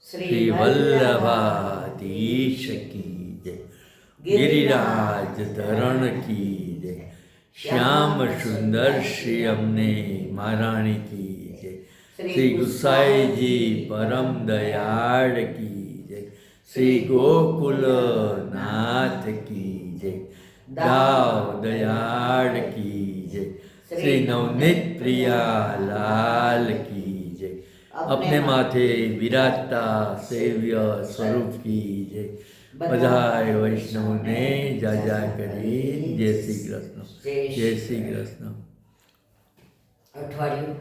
श्री वल्लभाधीश की जय। गिरिराज धरण की जय। श्याम सुंदर श्री अमने महारानी की जय। श्री गुसाई जी परम दयाड़ की जय। श्री गोकुल नाथ की जय। दाव दयाड़ की जय। श्री नवनीत प्रिया लाल की जय। अपने माथे विराजता सेव्य स्वरूप की जय। बधाई वैष्णव ने जा કરી જય શ્રી કૃષ્ણ જય શ્રી કૃષ્ણ। અઠવાડિયું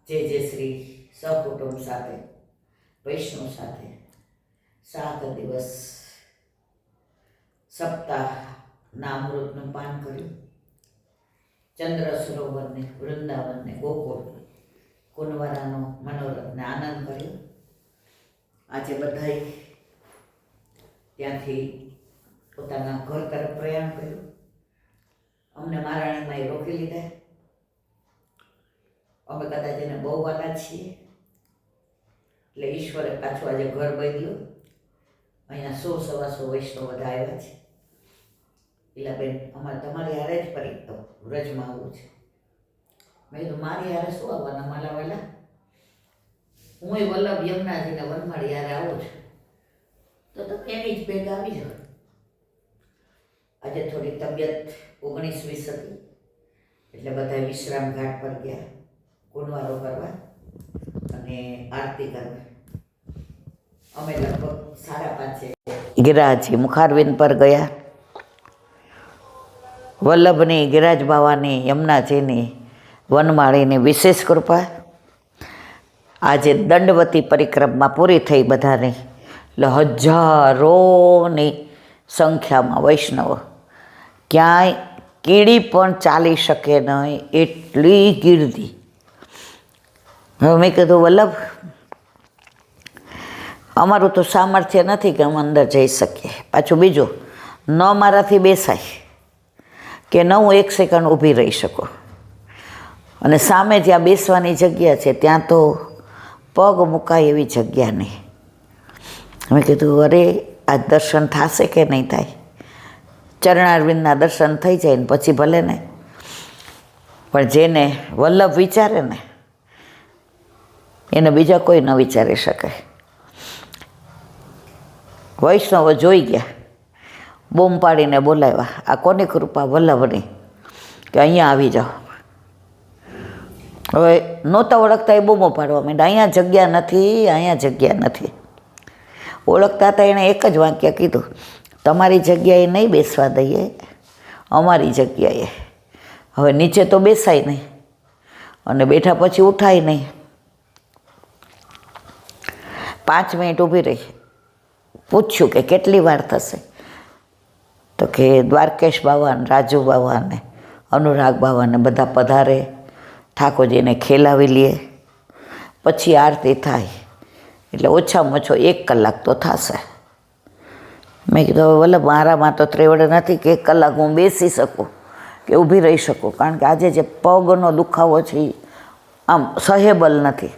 જે શ્રી સહકુટુંબ સાથે વૈષ્ણવ સાથે 7 દિવસ સપ્તાહના અમૃતનું પાન કર્યું। ચંદ્ર સરોવરને વૃંદાવનને ગોકુળ કુંવરાનો મનોરથને આનંદ કર્યો। આજે બધાએ ત્યાંથી પોતાના ઘર તરફ પ્રયાણ કર્યું। અમને મહારાણીમાં રોકી લીધા। અમે કદાચ એને બહુ વાલા છીએ એટલે ઈશ્વરે પાછું આજે ઘર બદલ્યું। અહીંયા 100-125 વૈષ્ણવ બધા આવ્યા છે। ઈલાબેન અમારે તમારી હારે જ વ્રજમાં આવવું છે। મેં કીધું મારી હારે શું આવવાના માલા વાલા, હું વલ્લભ યમુનાજીને વનમાળી હારે આવું છું, તો તમે એની જ ભેગા આવી જાઓ। આજે થોડી તબિયત 19-20 હતી એટલે બધા વિશ્રામ ઘાટ પર ગયા કુંવારો કરવા અને આરતી કરવા। અમે લગભગ 5:30 ગિરાજી મુખારવિંદ પર ગયા। વલ્લભની ગિરાજ બાવાની યમુનાજીની વનમાળીની વિશેષ કૃપા। આજે દંડવતી પરિક્રમા પૂરી થઈ બધાની, એટલે હજારોની સંખ્યામાં વૈષ્ણવો, ક્યાંય કીડી પણ ચાલી શકે નહીં એટલી ગીર્દી। હવે મેં કીધું વલ્લભ અમારું તો સામર્થ્ય નથી કે અમે અંદર જઈ શકીએ, પાછું બીજું ન મારાથી બેસાય કે ન હું 1 સેકન્ડ ઊભી રહી શકું, અને સામે જ્યાં બેસવાની જગ્યા છે ત્યાં તો પગ મુકાય એવી જગ્યા નહીં। મેં કીધું અરે આજ દર્શન થશે કે નહીં થાય, ચરણારવિંદના દર્શન થઈ જાય ને પછી ભલે ને, પણ જેને વલ્લભ વિચારે ને એને બીજા કોઈ ન વિચારી શકે। વૈષ્ણવો જોઈ ગયા, બૂમ પાડીને બોલાવ્યા, આ કોની કૃપા? વલ્લભની, કે અહીંયા આવી જાઓ। હવે નહોતા ઓળખતા એ બૂમો પાડવા માંડ્યા, અહીંયા જગ્યા નથી, અહીંયા જગ્યા નથી। ઓળખતા હતા એણે એક જ વાક્ય કીધું, તમારી જગ્યાએ નહીં બેસવા દઈએ, અમારી જગ્યાએ। હવે નીચે તો બેસાય નહીં અને બેઠા પછી ઉઠાય નહીં। 5 મિનિટ ઊભી રહી, પૂછ્યું કે કેટલી વાર થશે? તો કે દ્વારકેશ બાવાને, રાજુ બાવાને, અનુરાગ બાવાને બધા પધારે, ઠાકોરજીને ખેલાવી લે, પછી આરતી થાય, એટલે ઓછામાં ઓછો 1 કલાક તો થશે। મેં કીધું હવે વલ્લભ મારામાં તો ત્રેવડ નથી કે 1 કલાક હું બેસી શકું કે ઊભી રહી શકું, કારણ કે આજે જે પગનો દુખાવો છે એ આમ સહેબલ નથી।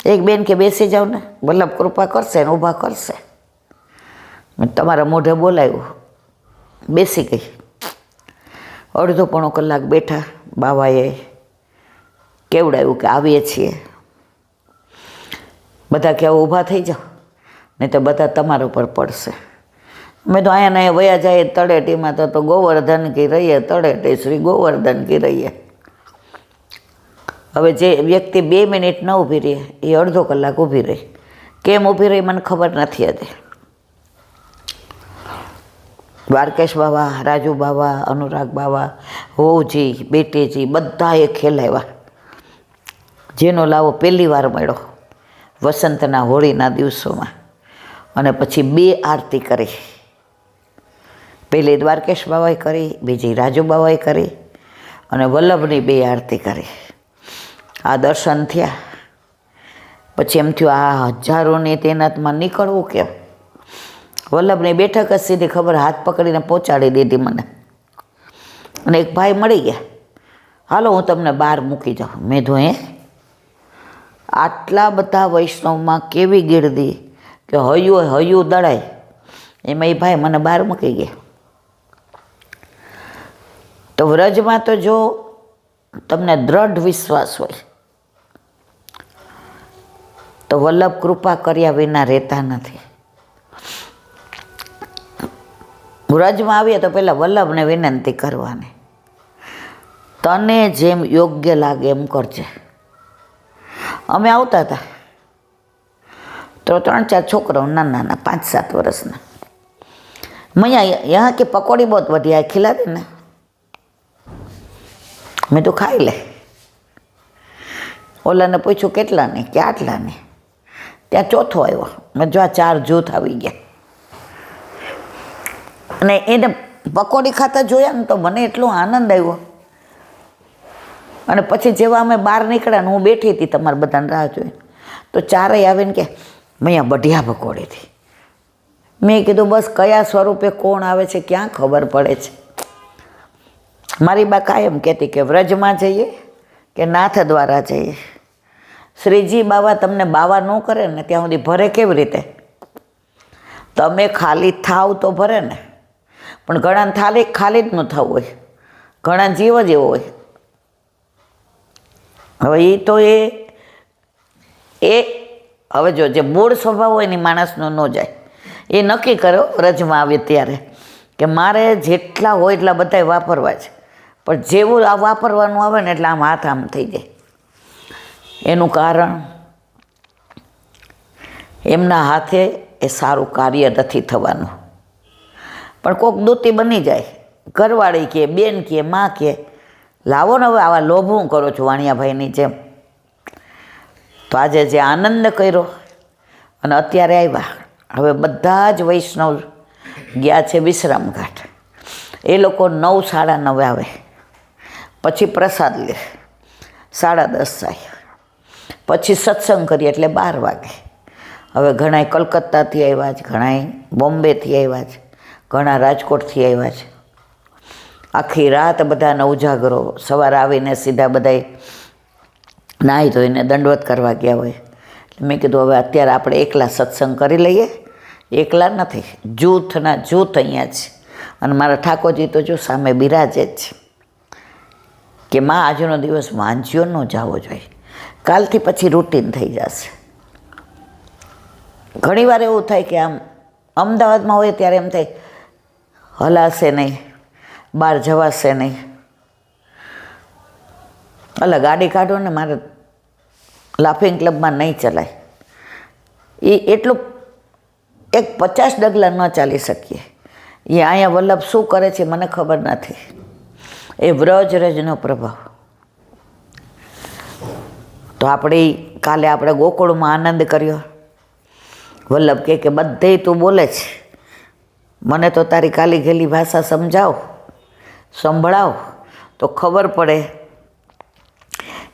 એક બેન કે બેસી જાવ ને, વલ્લભ કૃપા કરશે ને ઊભા કરશે। મેં તમારા મોઢે બોલાવ્યું, બેસી ગઈ। અડધો પોણો કલાક બેઠા, બાવાએ કેવડાવ્યું કે આવીએ છીએ। બધા કે ઊભા થઈ જાઓ નહીં તો બધા તમારા ઉપર પડશે। મેં તો અહીંયા ને વયા જાય તળેટીમાં તો ગોવર્ધન કી રહીએ, તળેટી શ્રી ગોવર્ધન કી રહીએ। હવે જે વ્યક્તિ 2 મિનિટ ન ઊભી રહે એ અડધો કલાક ઊભી રહી, કેમ ઊભી રહી મને ખબર નથી હતી। દ્વારકેશ બાવા, રાજુ બાવા, અનુરાગ બાવા, હોવજી, બેટીજી બધાએ ખેલાવ્યા। જેનો લાવો પહેલી વાર મળ્યો વસંતના હોળીના દિવસોમાં, અને પછી 2 આરતી કરી। પહેલી દ્વારકેશ બાવાએ કરી, બીજી રાજુ બાવાએ કરી, અને વલ્લભની 2 આરતી કરી। આ દર્શન થયા પછી એમ થયું આ હજારોની તૈનાતમાં નીકળવું કેમ? વલ્લભની બેઠક જ સીધી ખબર હાથ પકડીને પહોંચાડી દીધી મને, અને એક ભાઈ મળી ગયા, હાલો હું તમને બહાર મૂકી જાઉં। મેં તો આટલા બધા વૈષ્ણવમાં કેવી ગીર્દી કે હયું દળાય. એમાં એ ભાઈ મને બહાર મૂકી ગયા. તો વ્રજમાં તો જો તમને દ્રઢ વિશ્વાસ હોય તો વલ્લભ કૃપા કર્યા વિના રહેતા નથી. વ્રજમાં આવીએ તો પહેલાં વલ્લભને વિનંતી કરવાની, તને જેમ યોગ્ય લાગે એમ કરજે. અમે આવતા હતા તો 3-4 છોકરાઓ નાના નાના 5-7 વર્ષના. मैया यहाँ की पकौड़ी बहुत बढ़िया है, खिला देना. मैं तो खाई ले. ओला ने पूछू केटला ने के आटला ने. त्या चौथो आव्यो. मैं जो आ 4 जूथ આવી ગયા અને એને પકોડી ખાતા જોયા ને તો મને એટલો આનંદ આવ્યો. અને પછી જેવા અમે બહાર નીકળ્યા ને હું બેઠી હતી તમારા બધાને રાહ જોઈને, તો ચારેય આવીને કે મૈયા બઢિયા પકોડી હતી. મેં કીધું બસ કયા સ્વરૂપે કોણ આવે છે ક્યાં ખબર પડે છે. મારી બા કાયમ કહેતી કે વ્રજમાં જઈએ કે નાથ દ્વારા જઈએ, શ્રીજી બાવા તમને બાવા ન કરે ને ત્યાં સુધી ભરે કેવી રીતે? તમે ખાલી થાવ તો ભરે ને, પણ ઘણા ખાલી જ ન થવું હોય, ઘણા જીવ જ એવો હોય. હવે એ તો એ હવે જો જે મૂળ સ્વભાવ હોય ને માણસનો ન જાય. એ નક્કી કર્યો વ્રજમાં આવે ત્યારે કે મારે જેટલા હોય એટલા બધા વાપરવા છે, પણ જેવું આ વાપરવાનું આવે ને એટલે આમ હાથ આમ થઈ જાય. એનું કારણ એમના હાથે એ સારું કાર્ય નથી થવાનું. પણ કોઈક દૂતી બની જાય, ઘરવાળી કે બેન કે માં કે લાવો ને હવે આવા લોભ હું કરું છું વાણિયાભાઈની જેમ. તો આજે જે આનંદ કર્યો અને અત્યારે આવ્યા, હવે બધા જ વૈષ્ણવ ગયા છે વિશ્રામ ઘાટ. એ લોકો 9-9:30 આવે, પછી પ્રસાદ લે, 10:30 થાય, પછી સત્સંગ કરીએ એટલે 12 વાગે. હવે ઘણાય કલકત્તાથી આવ્યા છે, ઘણાય બોમ્બેથી આવ્યા છે, ઘણા રાજકોટથી આવ્યા છે. આખી રાત બધાને ઉજાગરો, સવારે આવીને સીધા બધા નાહી ધોઈને દંડવત કરવા ગયા હોય. એટલે મેં કીધું હવે અત્યારે આપણે એકલા સત્સંગ કરી લઈએ. એકલા નથી, જૂથના જૂથ અહીંયા છે. અને મારા ઠાકોરજી તો જો સામે બિરાજે જ છે કે માં આજનો દિવસ વાંચ્યો ન જવો જોઈએ, કાલથી પછી રૂટીન થઈ જશે. ઘણીવાર એવું થાય કે આમ અમદાવાદમાં હોય ત્યારે એમ થાય હલાશે નહીં, બહાર જવાશે નહીં. એટલે ગાડી કાઢો ને મારે લાફિંગ ક્લબમાં નહીં ચલાય. એ એટલું 50 ડગલા ન ચાલી શકીએ. એ અહીંયા વલ્લભ શું કરે છે મને ખબર નથી. એ વ્રજનો પ્રભાવ. તો કાલે આપણે ગોકુળમાં આનંદ કર્યો. વલ્લભ કે બધે તું બોલે છે, મને તો તારી કાલી ગેલી ભાષા સમજાવ, સંભળાવ તો ખબર પડે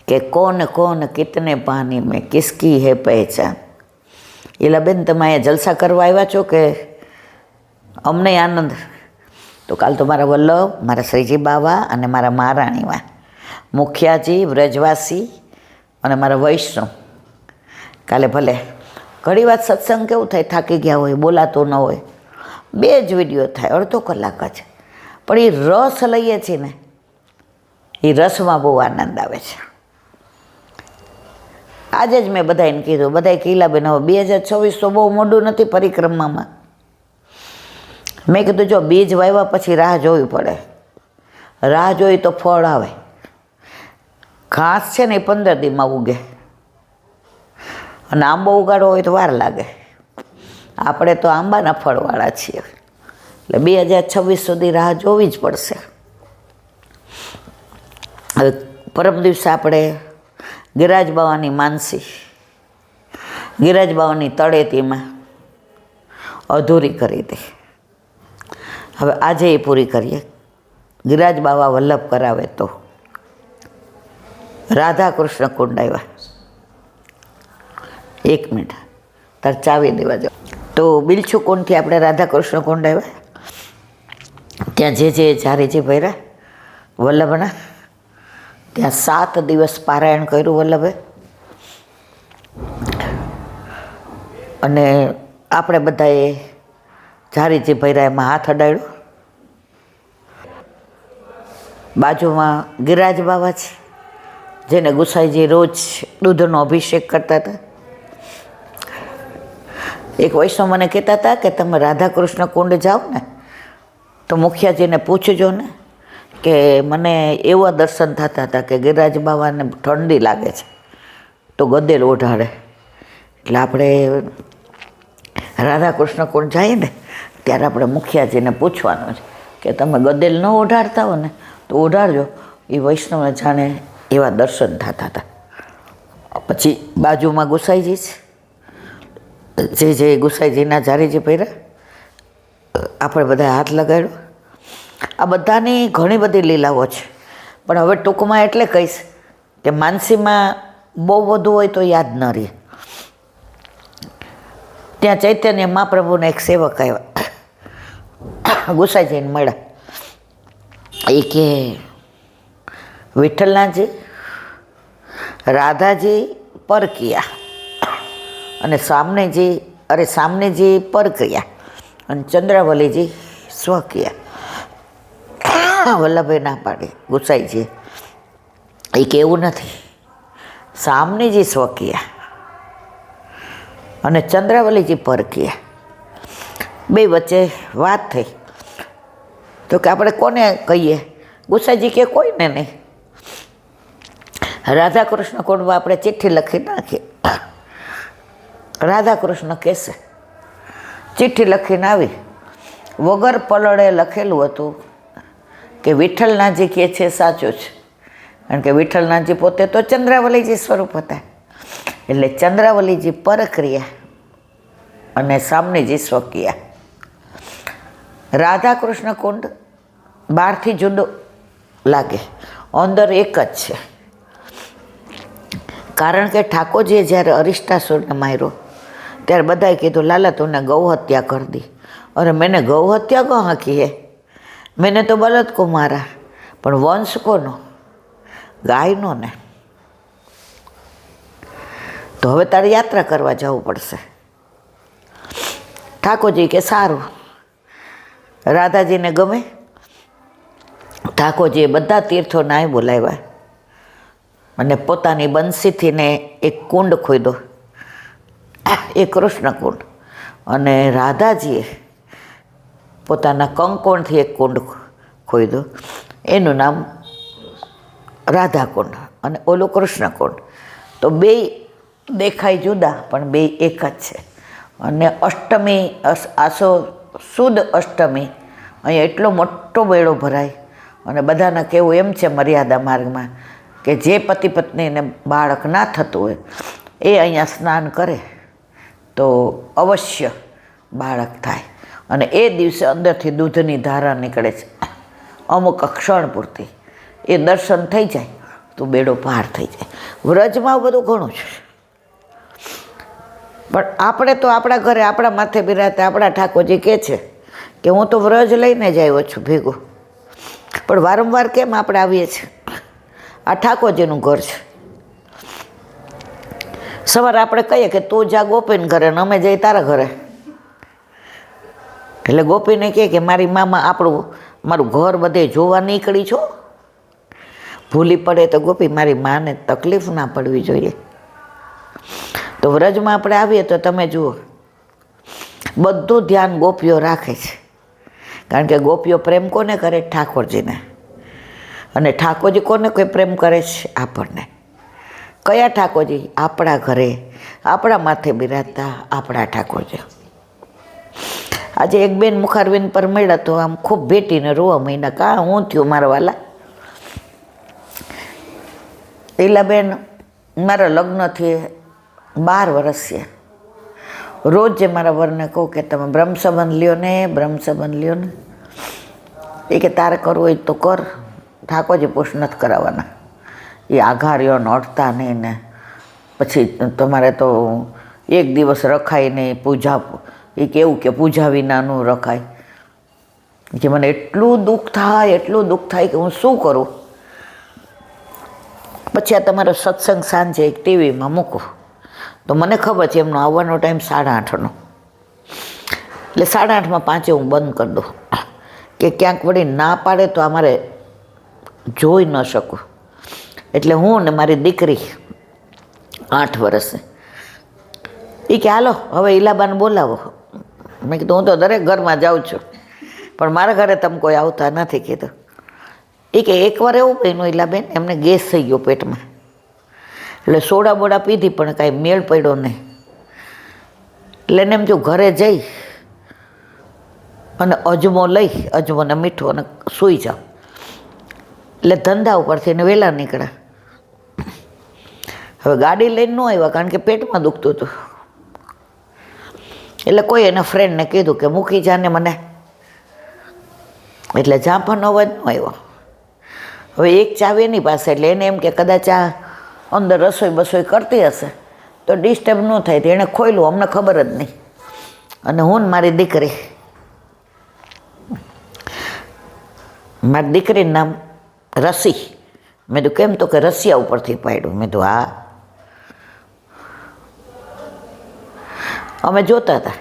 કે કોણ કોણ કિતને પાની મેં કિસકી હે પહેચાન. એલા બેન તમે અહીંયા જલસા કરવા આવ્યા છો કે અમને આનંદ? તો કાલ તો મારા વલ્લભ, મારા શ્રીજી બાવા અને મારા મહારાણીમાં મુખિયાજી, વ્રજવાસી અને મારા વૈષ્ણવ કાલે ભલે ઘણી વાત સત્સંગ કેવું થાય, થાકી ગયા હોય, બોલાતો ન હોય, 2 જ વિડીયો થાય, અડધો કલાક જ. પણ એ રસ લઈએ છીએ ને, એ રસમાં બહુ આનંદ આવે છે. આજે જ મેં બધાને કીધું, બધાએ કીલાબેન હવે 2026 તો બહુ મોડું નથી પરિક્રમામાં. મેં કીધું જો બીજ વાવ્યા પછી રાહ જોવી પડે, રાહ જોઈ તો ફળ આવે. ઘાસ છે ને એ 15 દીમાં ઉગે, અને આંબો ઉગાડવો હોય તો વાર લાગે. આપણે તો આંબાના ફળવાળા છીએ, એટલે 2026 સુધી રાહ જોવી જ પડશે. હવે પરમ દિવસે આપણે ગિરાજ બાવાની માનસી, ગિરાજ બાવાની તળેટીમાં અધૂરી કરી દે. હવે આજે એ પૂરી કરીએ. ગિરાજ બાવા વલ્લભ કરાવે તો રાધા કૃષ્ણ કુંડ આવ્યા. 1 મિનિટ તાર ચાવી દેવા જાઓ. તો બિલછુ કુંડથી આપણે રાધા કૃષ્ણ કુંડ આવ્યા. ત્યાં જે ઝારીજી ભર્યા વલ્લભના, ત્યાં 7 દિવસ પારાયણ કર્યું વલ્લભે. અને આપણે બધાએ ઝારીજી ભર્યા એમાં હાથ અડાડ્યો. બાજુમાં ગિરિરાજ બાવા છે, જેને ગુસાઈજી રોજ દૂધનો અભિષેક કરતા હતા. એક વૈષ્ણવ મને કહેતા હતા કે તમે રાધાકૃષ્ણ કુંડ જાઓ ને તો મુખિયાજીને પૂછજો ને કે મને એવા દર્શન થતા હતા કે ગિરિરાજ બાવાને ઠંડી લાગે છે તો ગદેલ ઓઢાડે. એટલે આપણે રાધાકૃષ્ણ કુંડ જઈએ ને ત્યારે આપણે મુખિયાજીને પૂછવાનું છે કે તમે ગદેલ ન ઓઢાડતા હો ને તો ઓઢાડજો. એ વૈષ્ણવને જાણે એવા દર્શન થતા હતા. પછી બાજુમાં ગુસાઈજી છે, જે ગુસાઈજીના ઝારીજી પહેર્યા, આપણે બધા હાથ લગાડ્યો. આ બધાની ઘણી બધી લીલાઓ છે, પણ હવે ટૂંકમાં એટલે કહીશ કે માનસીમાં બહુ વધુ હોય તો યાદ ન રહે. ત્યાં ચૈતન્ય મહાપ્રભુને એક સેવક આવ્યા, ગુસાઈજીને મળ્યા. એ કે વિઠ્ઠલનાથજી, રાધાજી પરકિયા અને સામનેજી પરકિયા અને ચંદ્રાવલીજી સ્વકિયા. વલ્લભભાઈ ના પાડે ગુસાઈજી. એ કે એવું નથી, સામનેજી સ્વકિયા અને ચંદ્રાવલીજી પરકિયા. બે વચ્ચે વાત થઈ તો કે આપણે કોને કહીએ? ગુસાઈજી કે કોઈને નહીં. રાધાકૃષ્ણ કુંડમાં આપણે ચિઠ્ઠી લખી નાખીએ. રાધાકૃષ્ણ કહેશે. ચિઠ્ઠી લખીને આવી, વગર પલળે લખેલું હતું કે વિઠ્ઠલનાથજી કહે છે સાચું છે, કારણ કે વિઠ્ઠલનાથજી પોતે તો ચંદ્રાવલીજી સ્વરૂપ હતા. એટલે ચંદ્રાવલીજી પરક્રિયા અને સામનેજી સ્વકિયા. રાધાકૃષ્ણ કુંડ બહારથી જુદો લાગે, અંદર એક જ છે. કારણ કે ઠાકોરજીએ જ્યારે અરિષ્ટાસુરને માર્યો ત્યારે બધાએ કીધું લાલા તુને ગૌ હત્યા કરી દી. અરે મેને ગૌ હત્યા કहाँ की है, मैंने तो बलद को मारा. પણ વંશ કોનો? ગાયનો ને. તો હવે તારે યાત્રા કરવા જવું પડશે. ઠાકોરજી કે સારું. રાધાજીને ગમે. ઠાકોરજીએ બધા તીર્થો નાય બોલાવ્યા અને પોતાની બંસીથી ને એક કુંડ ખોદ્યો, એ કૃષ્ણ કુંડ. અને રાધાજીએ પોતાના કંકોણથી એક કુંડ ખોદ્યો, એનું નામ રાધાકુંડ અને ઓલું કૃષ્ણ કુંડ. તો બે દેખાય જુદા પણ બે એક જ છે. અને અષ્ટમી આસો સુદ અષ્ટમી અહીંયા એટલો મોટો બેડો ભરાય અને બધાને કહેવું એમ છે મર્યાદા માર્ગમાં કે જે પતિ પત્નીને બાળક ના થતું હોય એ અહીંયા સ્નાન કરે તો અવશ્ય બાળક થાય. અને એ દિવસે અંદરથી દૂધની ધારા નીકળે છે અમુક ક્ષણ પૂરતી. એ દર્શન થઈ જાય તો બેડો પાર થઈ જાય. વ્રજમાં બધું ઘણું છે, પણ આપણે તો આપણા ઘરે આપણા માથે બિરાતે આપણા ઠાકોરજી કહે છે કે હું તો વ્રજ લઈને જ આવ્યો છું ભેગું. પણ વારંવાર કેમ આપણે આવીએ છીએ? આ ઠાકોરજીનું ઘર છે. સવારે આપણે કહીએ કે તું જા ગોપીને ઘરે ને અમે જઈ તારા ઘરે. એટલે ગોપીને કહે કે મારી મામા મારું ઘર બધે જોવા નીકળી છો. ભૂલી પડે તો ગોપી મારી માને તકલીફ ના પડવી જોઈએ. તો વ્રજમાં આપણે આવીએ તો તમે જુઓ બધું ધ્યાન ગોપીઓ રાખે છે, કારણ કે ગોપીઓ પ્રેમ કોને કરે? ઠાકોરજીને. અને ઠાકોરજી કોને કોઈ પ્રેમ કરે છે? આપણને. કયા ઠાકોરજી? આપણા ઘરે આપણા માથે બિરાજતા આપણા ઠાકોરજી. આજે એક બેન મુખારબેન પર મળ્યા તો આમ ખૂબ ભેટીને રોવા મહિના. કાં હું થયું મારા વાલા? લીલાબેન મારા લગ્નથી 12 વર્ષ છે. રોજ જે મારા વરને કહું કે તમે બ્રહ્મ સંબંધ લ્યો ને, બ્રહ્મ સંબંધ લ્યો ને. એ કે તારે કરવું હોય તો કર, ઠાકોરજી પુશ નથી કરાવવાના. એ આઘાર્યો નડતા નહીં ને પછી તમારે તો એક દિવસ રખાય નહીં પૂજા. એ કેવું કે પૂજા વિનાનું રખાય. કે મને એટલું દુઃખ થાય કે હું શું કરું. પછી આ તમારો સત્સંગ સાંજે એક ટીવીમાં મૂકું તો મને ખબર છે એમનો આવવાનો ટાઈમ 8:30નો. એટલે 8:30માં 5 હું બંધ કરી દઉં કે ક્યાંક વળી ના પાડે તો અમારે જોઈ ન શકું. એટલે હું ને મારી દીકરી 8 વર્ષે એ કે હાલો હવે ઈલાબાને બોલાવો. મેં કીધું હું તો દરેક ઘરમાં જાઉં છું પણ મારા ઘરે તમે કોઈ આવતા નથી કીધું. એ કે એકવાર એવું બન્યું ઈલાબેન, એમને ગેસ થઈ ગયો પેટમાં, એટલે સોડા બોડા પીધી પણ કાંઈ મેળ પડ્યો નહીં. એટલે એને એમ જો ઘરે જઈ અને અજમો લઈ, અજમો ને મીઠું અને સૂઈ જાઓ. એટલે ધંધા ઉપરથી એને વહેલા નીકળ્યા. હવે ગાડી લઈને ન આવ્યા કારણ કે પેટમાં દુખતું હતું. એટલે કોઈ એના ફ્રેન્ડને કીધું કે મૂકી જાને મને, એટલે ઝાંપાનો અવાજ ન આવ્યો. હવે એક ચાવી એની પાસે, એટલે એને એમ કે કદાચ આ અંદર રસોઈ બસોઈ કરતી હશે તો ડિસ્ટર્બ ન થાય, તો એણે ખોલ્યું, અમને ખબર જ નહીં. અને હું ને મારી દીકરીનું નામ રસી. મેં તો કેમ? તો કે રસિયા ઉપરથી પાડ્યું. મેં તો હા. અમે જોતા હતા